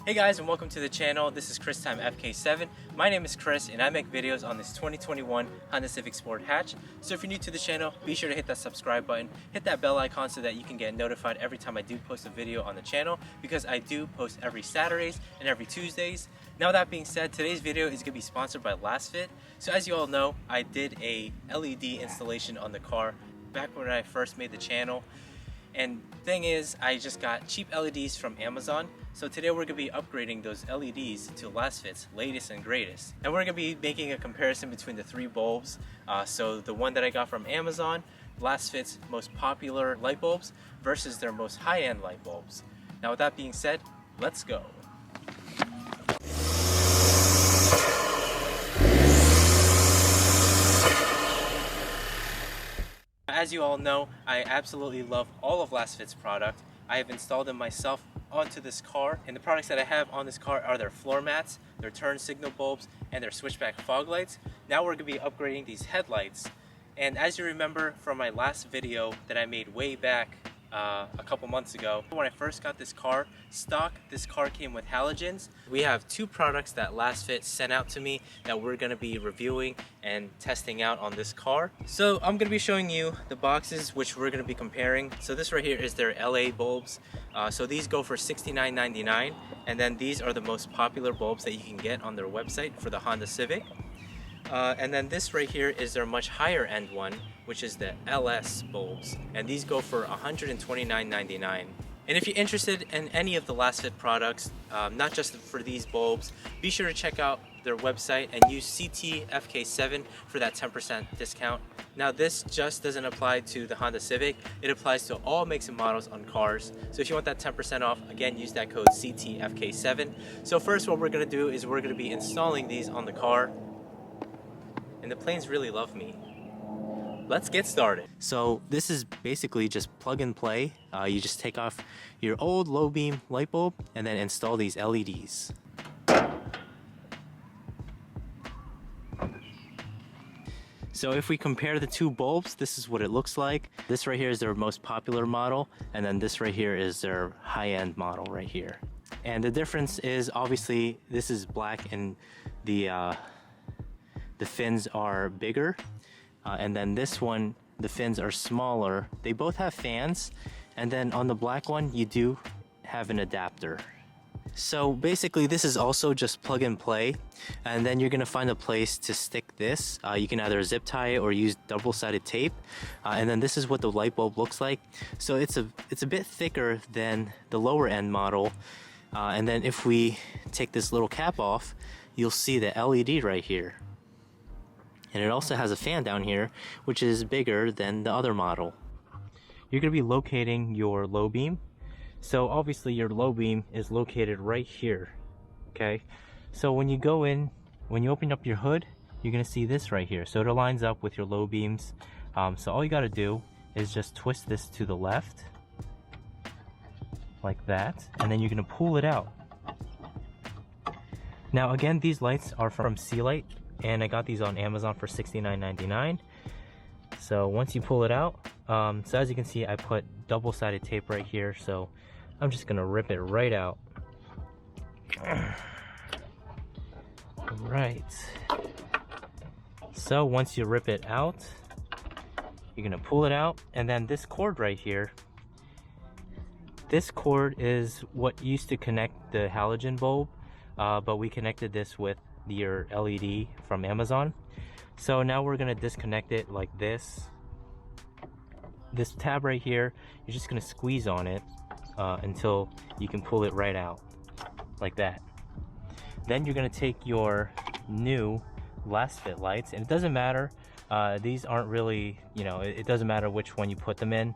Hey guys, and welcome to the channel. This is Time FK7. My name is Chris and I make videos on this 2021 Honda Civic Sport hatch. So if you're new to the channel, be sure to hit that subscribe button, hit that bell icon so that you can get notified every time I do post a video on the channel, because I do post every Saturdays and every Tuesdays. Now that being said, today's video is going to be sponsored by LASFIT. So as you all know, I did a LED installation on the car back when I first made the channel. And thing is, I just got cheap LEDs from Amazon. So today we're going to be upgrading those LEDs to LASFIT's latest and greatest. And we're going to be making a comparison between the three bulbs. So the one that I got from Amazon, LASFIT's most popular light bulbs versus their most high-end light bulbs. Now with that being said, let's go. As you all know, I absolutely love all of LASFIT's product. I have installed them myself onto this car, and the products that I have on this car are their floor mats, their turn signal bulbs, and their switchback fog lights. Now we're going to be upgrading these headlights. And as you remember from my last video that I made way back a couple months ago, when I first got this car stock, this car came with halogens. We have two products that LASFIT sent out to me that we're going to be reviewing and testing out on this car. So I'm going to be showing you the boxes which we're going to be comparing. So this right here is their LA bulbs. So these go for $69.99, and then these are the most popular bulbs that you can get on their website for the Honda Civic. And then this right here is their much higher end one, which is the LS bulbs, and these go for $129.99. And if you're interested in any of the LASFIT products, not just for these bulbs, be sure to check out their website and use CTFK7 for that 10% discount. Now this just doesn't apply to the Honda Civic, it applies to all makes and models on cars. So if you want that 10% off, again, use that code CTFK7. So first what we're going to do is we're going to be installing these on the car. And the planes really love me. Let's get started. So this is basically just plug and play. You just take off your old low beam light bulb and then install these LEDs. So if we compare the two bulbs, this is what it looks like. This right here is their most popular model, and then this right here is their high-end model right here. And the difference is obviously this is black and the fins are bigger, and then this one, the fins are smaller. They both have fans, and then on the black one you do have an adapter. So basically this is also just plug and play, and then you're gonna find a place to stick this. You can either zip tie it or use double-sided tape, and then this is what the light bulb looks like. So it's a bit thicker than the lower end model, and then if we take this little cap off, you'll see the LED right here. And it also has a fan down here, which is bigger than the other model. You're going to be locating your low beam. So obviously your low beam is located right here. Okay. So when you go in, when you open up your hood, you're going to see this right here. So it aligns up with your low beams. So all you got to do is just twist this to the left, like that. And then you're going to pull it out. Now again, these lights are from Sealight, and I got these on Amazon for $69.99. So once you pull it out, so as you can see, I put double-sided tape right here, so I'm just gonna rip it right out. Right. So once you rip it out, you're gonna pull it out, and then this cord right here, this cord is what used to connect the halogen bulb, but we connected this with your LED from Amazon. So now we're going to disconnect it like this. This tab right here, you're just going to squeeze on it until you can pull it right out, like that. Then you're going to take your new LASFIT lights, and it doesn't matter, these aren't really, it doesn't matter which one you put them in.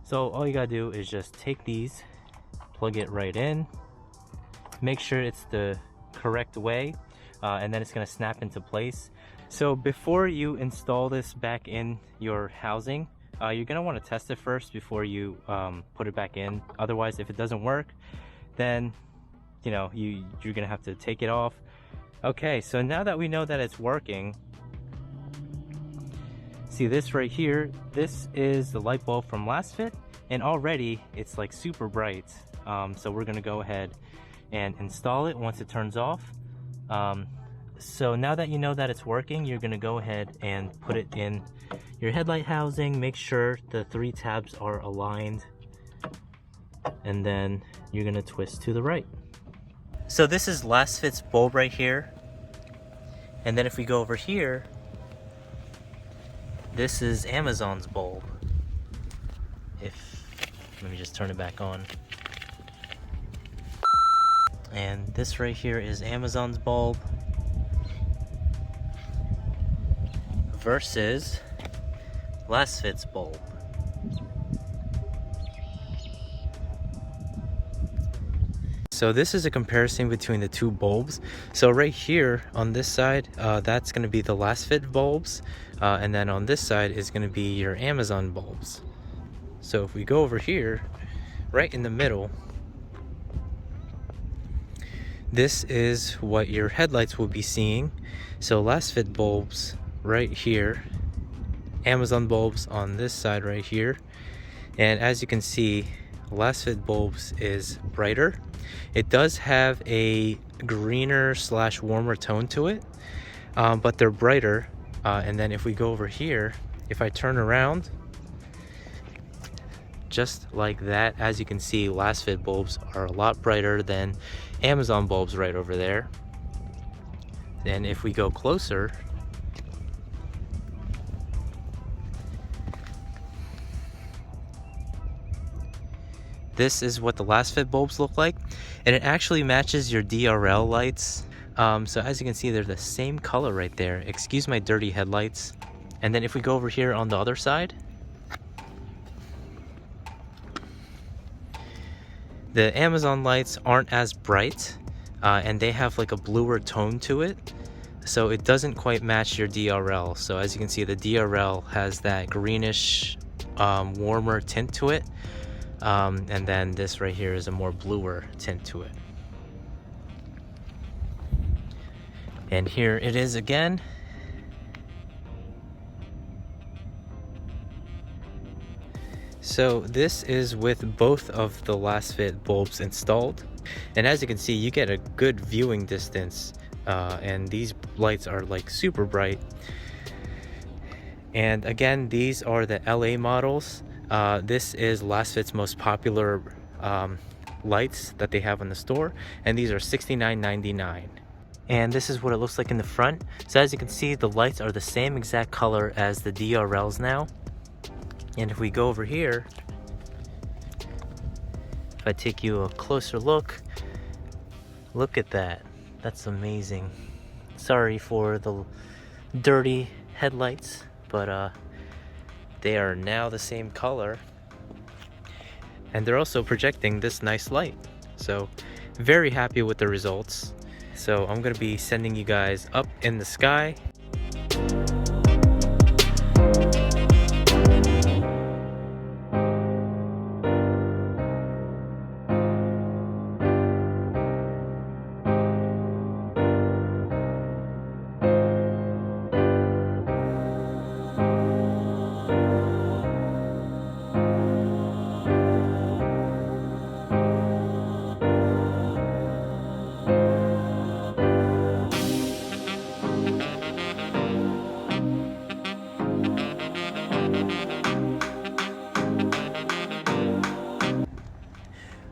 So all you gotta do is just take these, plug it right in, make sure it's the correct way, and then it's going to snap into place. So before you install this back in your housing, you're going to want to test it first before you put it back in. Otherwise, if it doesn't work, then you're going to have to take it off. Okay, so now that we know that it's working, see this right here, this is the light bulb from LASFIT, and already it's like super bright. So we're gonna go ahead and install it once it turns off. So now that you know that it's working, you're gonna go ahead and put it in your headlight housing. Make sure the 3 tabs are aligned, and then you're gonna twist to the right. So this is LASFIT's bulb right here, and then if we go over here, this is Amazon's bulb. Let me just turn it back on. And this right here is Amazon's bulb versus LASFIT's bulb. So this is a comparison between the 2 bulbs. So right here on this side, that's going to be the LASFIT bulbs, and then on this side is going to be your Amazon bulbs. So if we go over here, right in the middle, this is what your headlights will be seeing. So LASFIT bulbs right here, Amazon bulbs on this side right here, and as you can see, LASFIT bulbs is brighter. It does have a greener / warmer tone to it, but they're brighter. And then if we go over here, if I turn around, just like that, as you can see, LASFIT bulbs are a lot brighter than Amazon bulbs right over there. And if we go closer, this is what the LASFIT bulbs look like, and it actually matches your DRL lights. So as you can see, they're the same color right there. Excuse my dirty headlights. And then if we go over here on the other side, the Amazon lights aren't as bright, and they have like a bluer tone to it, so it doesn't quite match your DRL. So as you can see, the DRL has that greenish, warmer tint to it, and then this right here is a more bluer tint to it. And here it is again. So this is with both of the LASFIT bulbs installed, and as you can see, you get a good viewing distance, and these lights are like super bright. And again, these are the LA models. This is LASFIT's most popular lights that they have in the store, and these are $69.99. And this is what it looks like in the front. So as you can see, the lights are the same exact color as the DRLs now. And if we go over here, if I take you a closer look at that. That's amazing. Sorry for the dirty headlights, but they are now the same color. And they're also projecting this nice light. So very happy with the results. So I'm gonna be sending you guys up in the sky.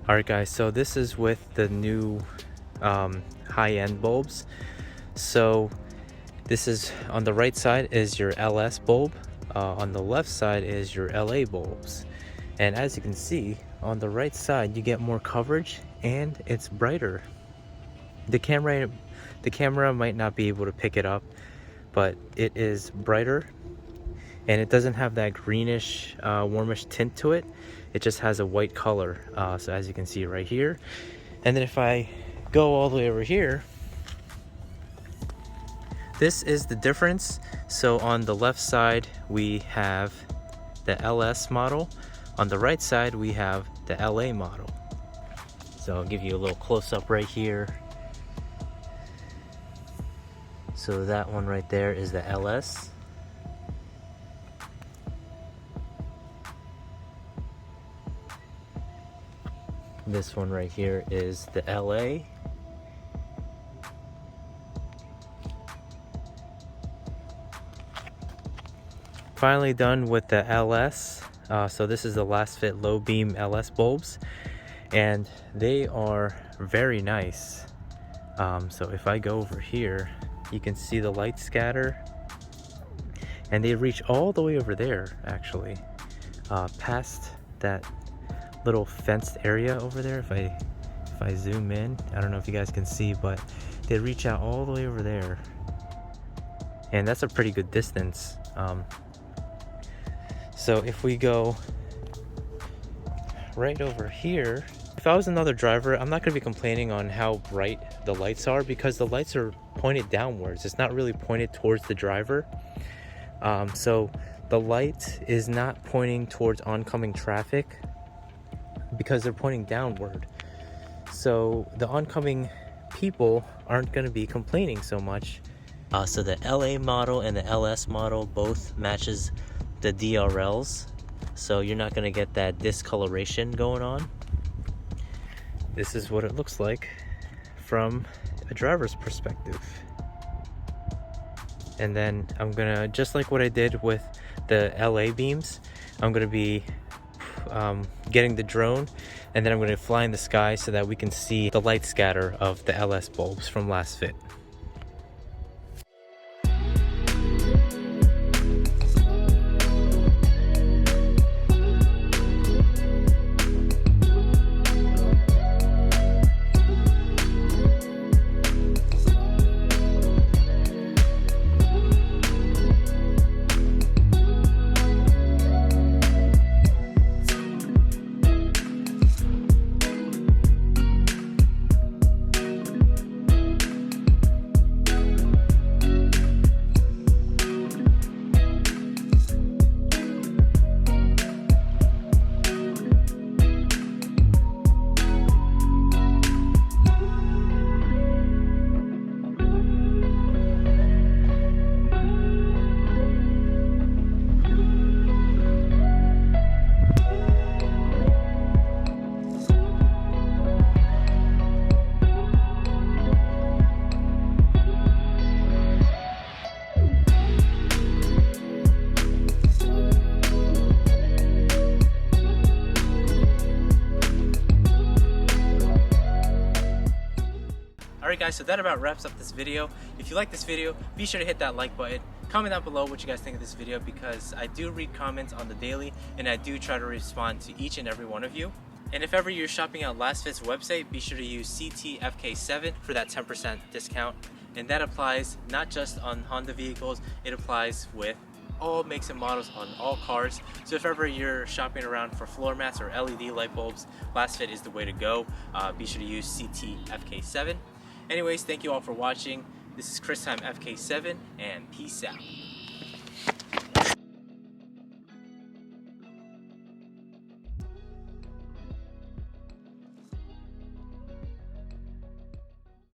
Alright guys, so this is with the new high-end bulbs. So this is, on the right side is your LS bulb, on the left side is your LA bulbs. And as you can see, on the right side you get more coverage and it's brighter. The camera might not be able to pick it up, but it is brighter and it doesn't have that greenish, warmish tint to it. It just has a white color, so as you can see right here. And then if I go all the way over here, this is the difference. So on the left side we have the LS model, on the right side we have the LA model. So I'll give you a little close-up right here. So that one right there is the LS. This one right here is the LA. Finally done with the LS. So this is the LASFIT low beam LS bulbs, and they are very nice. So if I go over here, you can see the light scatter, and they reach all the way over there, actually, past that little fenced area over there. If I zoom in, I don't know if you guys can see, but they reach out all the way over there, and that's a pretty good distance. So if we go right over here, if I was another driver, I'm not going to be complaining on how bright the lights are, because the lights are pointed downwards. It's not really pointed towards the driver. So the light is not pointing towards oncoming traffic because they're pointing downward. So the oncoming people aren't going to be complaining so much. So the LA model and the LS model both matches the DRLs, so you're not going to get that discoloration going on. This is what it looks like from a driver's perspective. And then I'm gonna, just like what I did with the LA beams, I'm gonna be getting the drone, and then I'm gonna fly in the sky so that we can see the light scatter of the LS bulbs from LASFIT. Alright guys, so that about wraps up this video. If you like this video, be sure to hit that like button. Comment down below what you guys think of this video, because I do read comments on the daily and I do try to respond to each and every one of you. And if ever you're shopping at LASFIT's website, be sure to use CT FK7 for that 10% discount. And that applies not just on Honda vehicles, it applies with all makes and models on all cars. So if ever you're shopping around for floor mats or LED light bulbs, LASFIT is the way to go. Be sure to use CT FK7. Anyways, thank you all for watching. This is Time FK7, and peace out.